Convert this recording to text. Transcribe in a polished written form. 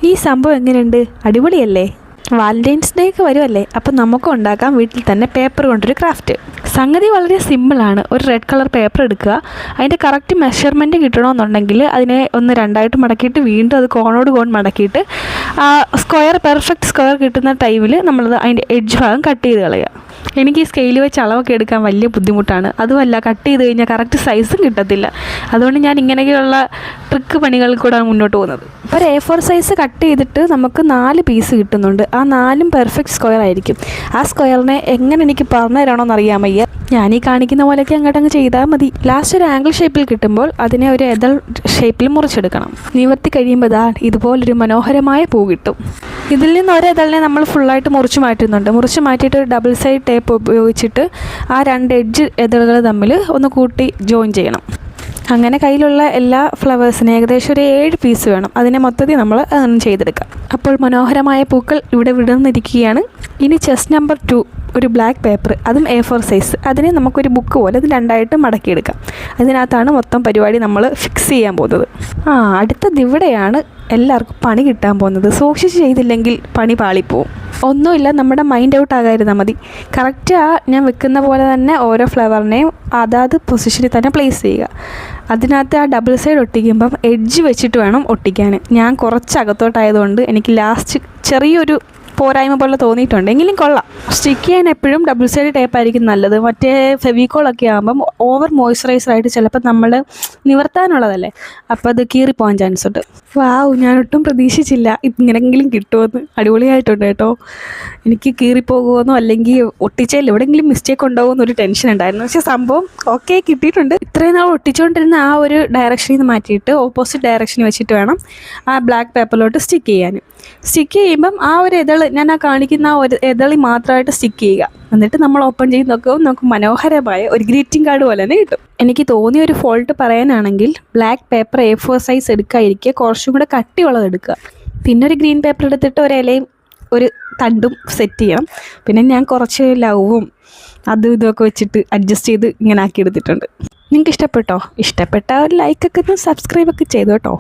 ഈ സംഭവം എങ്ങനെയുണ്ട്? അടിപൊളിയല്ലേ? വാലന്റൈൻസ് ഡേ ഒക്കെ വരുമല്ലേ, അപ്പം നമുക്കും ഉണ്ടാക്കാം വീട്ടിൽ തന്നെ പേപ്പർ കൊണ്ടൊരു ക്രാഫ്റ്റ്. സംഗതി വളരെ സിമ്പിളാണ്. ഒരു റെഡ് കളർ പേപ്പർ എടുക്കുക. അതിൻ്റെ കറക്റ്റ് മെഷർമെൻറ്റ് കിട്ടണമെന്നുണ്ടെങ്കിൽ അതിനെ ഒന്ന് രണ്ടായിട്ട് മടക്കിയിട്ട് വീണ്ടും അത് കോണോട് കോൺ മടക്കിയിട്ട് ആ പെർഫെക്റ്റ് സ്ക്വയർ കിട്ടുന്ന ടൈമിൽ നമ്മളത് അതിൻ്റെ എഡ്ജ് ഭാഗം കട്ട് ചെയ്ത് കളയുക. എനിക്ക് ഈ സ്കെയിൽ വെച്ച് അളവൊക്കെ എടുക്കാൻ വലിയ ബുദ്ധിമുട്ടാണ്. അതുമല്ല, കട്ട് ചെയ്ത് കഴിഞ്ഞാൽ കറക്റ്റ് സൈസും കിട്ടത്തില്ല. അതുകൊണ്ട് ഞാൻ ഇങ്ങനെയൊക്കെയുള്ള ട്രിക്ക് പണികളിൽ കൂടെയാണ് മുന്നോട്ട് പോകുന്നത്. ഒരു A4 സൈസ് കട്ട് ചെയ്തിട്ട് നമുക്ക് 4 പീസ് കിട്ടുന്നുണ്ട്. ആ 4ഉം പെർഫെക്റ്റ് സ്ക്വയർ ആയിരിക്കും. ആ സ്ക്വയറിനെ എങ്ങനെ എനിക്ക് പറഞ്ഞു തരാണമെന്ന് അറിയാൻ വയ്യ. ഞാൻ ഈ കാണിക്കുന്ന പോലെയൊക്കെ അങ്ങോട്ടങ്ങ് ചെയ്താൽ മതി. ലാസ്റ്റ് ഒരു ആംഗിൾ ഷേപ്പിൽ കിട്ടുമ്പോൾ അതിനെ ഒരു എതൾ ഷേപ്പിൽ മുറിച്ചെടുക്കണം. നിവർത്തി കഴിയുമ്പോൾ ഇതുപോലൊരു മനോഹരമായ പൂ കിട്ടും. ഇതിൽ നിന്ന് ഒരെതളിനെ നമ്മൾ ഫുള്ളായിട്ട് മുറിച്ച് മാറ്റുന്നുണ്ട്. മുറിച്ച് മാറ്റിയിട്ട് ഒരു ഡബിൾ സൈഡ് ടേപ്പ് ഉപയോഗിച്ചിട്ട് ആ 2 എഡ്ജ് എതളുകൾ തമ്മിൽ ഒന്ന് കൂട്ടി ജോയിൻ ചെയ്യണം. അങ്ങനെ കയ്യിലുള്ള എല്ലാ ഫ്ലവേഴ്സിനും ഏകദേശം ഒരു 7 പീസ് വേണം. അതിനെ മൊത്തത്തിൽ നമ്മൾ അങ്ങനെ ചെയ്തെടുക്കാം. അപ്പോൾ മനോഹരമായ പൂക്കൾ ഇവിടെ വിടർന്നിരിക്കുകയാണ്. ഇനി ചെസ്റ്റ് നമ്പർ 2 ഒരു ബ്ലാക്ക് പേപ്പർ, അതും A4 സൈസ്. അതിനെ നമുക്കൊരു ബുക്ക് പോലെ അത് 2ആയിട്ട് മടക്കിയെടുക്കാം. അതിനകത്താണ് മൊത്തം പരിപാടി നമ്മൾ ഫിക്സ് ചെയ്യാൻ പോകുന്നത്. അടുത്തത് ഇവിടെയാണ് എല്ലാവർക്കും പണി കിട്ടാൻ പോകുന്നത്. സൂക്ഷിച്ച് ചെയ്തില്ലെങ്കിൽ പണി പാളിപ്പോവും. ഒന്നുമില്ല, നമ്മുടെ മൈൻഡ് ഔട്ട് ആകാതിരുന്നാൽ മതി. കറക്റ്റ് ഞാൻ വെക്കുന്ന പോലെ തന്നെ ഓരോ ഫ്ലവറിനെയും അതാത് പൊസിഷനിൽ തന്നെ പ്ലേസ് ചെയ്യുക. അതിനകത്ത് ആ ഡബിൾ സൈഡ് ഒട്ടിക്കുമ്പം എഡ്ജ് വെച്ചിട്ട് വേണം ഒട്ടിക്കാൻ. ഞാൻ കുറച്ച് അകത്തോട്ടായതുകൊണ്ട് എനിക്ക് ലാസ്റ്റ് ചെറിയൊരു പോരായ്മ പോലെ തോന്നിയിട്ടുണ്ട്. എങ്കിലും കൊള്ളാം. സ്റ്റിക്ക് ചെയ്യാൻ എപ്പോഴും ഡബിൾ സൈഡ് ടേപ്പായിരിക്കും നല്ലത്. മറ്റേ ഫെവിക്കോളൊക്കെ ആകുമ്പം ഓവർ മോയ്സ്ചറൈസറായിട്ട് ചിലപ്പോൾ നമ്മൾ നിവർത്താനുള്ളതല്ലേ, അപ്പോൾ അത് കീറിപ്പോകാൻ ചാൻസ് ഉണ്ട്. ഞാൻ ഒട്ടും പ്രതീക്ഷിച്ചില്ല ഇങ്ങനെങ്കിലും കിട്ടുമെന്ന്. അടിപൊളിയായിട്ടുണ്ട് കേട്ടോ. എനിക്ക് കീറിപ്പോകുമെന്നോ അല്ലെങ്കിൽ ഒട്ടിച്ചതിൽ എവിടെയെങ്കിലും മിസ്റ്റേക്ക് ഉണ്ടാകുമെന്നോ ഒരു ടെൻഷൻ ഉണ്ടായിരുന്നു. പക്ഷേ സംഭവം ഓക്കെ കിട്ടിയിട്ടുണ്ട്. ഇത്രയും നാൾ ഒട്ടിച്ചുകൊണ്ടിരുന്ന ആ ഒരു ഡയറക്ഷനിൽ നിന്ന് മാറ്റിയിട്ട് ഓപ്പോസിറ്റ് ഡയറക്ഷനിൽ വെച്ചിട്ട് വേണം ആ ബ്ലാക്ക് പേപ്പറിലോട്ട് സ്റ്റിക്ക് ചെയ്യാൻ. സ്റ്റിക്ക് ചെയ്യുമ്പം ആ ഒരു ഞാൻ ആ കാണിക്കുന്ന ആ ഒരു എതളി മാത്രമായിട്ട് സ്റ്റിക്ക് ചെയ്യുക. എന്നിട്ട് നമ്മൾ ഓപ്പൺ ചെയ്ത് നോക്കുമ്പോൾ നമുക്ക് മനോഹരമായ ഒരു ഗ്രീറ്റിംഗ് കാർഡ് പോലെ തന്നെ കിട്ടും. എനിക്ക് തോന്നിയ ഒരു ഫോൾട്ട് പറയാനാണെങ്കിൽ ബ്ലാക്ക് പേപ്പർ A4 സൈസ് എടുക്കാതിരിക്കുക, കുറച്ചും കൂടെ കട്ടിയുള്ളത് എടുക്കുക. പിന്നെ ഒരു ഗ്രീൻ പേപ്പർ എടുത്തിട്ട് ഒരു ഇലയും ഒരു തണ്ടും സെറ്റ് ചെയ്യണം. പിന്നെ ഞാൻ കുറച്ച് ലവും അതും ഇതുമൊക്കെ വെച്ചിട്ട് അഡ്ജസ്റ്റ് ചെയ്ത് ഇങ്ങനെ ആക്കി എടുത്തിട്ടുണ്ട്. നിങ്ങൾക്ക് ഇഷ്ടപ്പെട്ടോ? ഇഷ്ടപ്പെട്ട ഒരു ലൈക്കൊക്കെ ഒന്ന് സബ്സ്ക്രൈബൊക്കെ ചെയ്തു കേട്ടോ.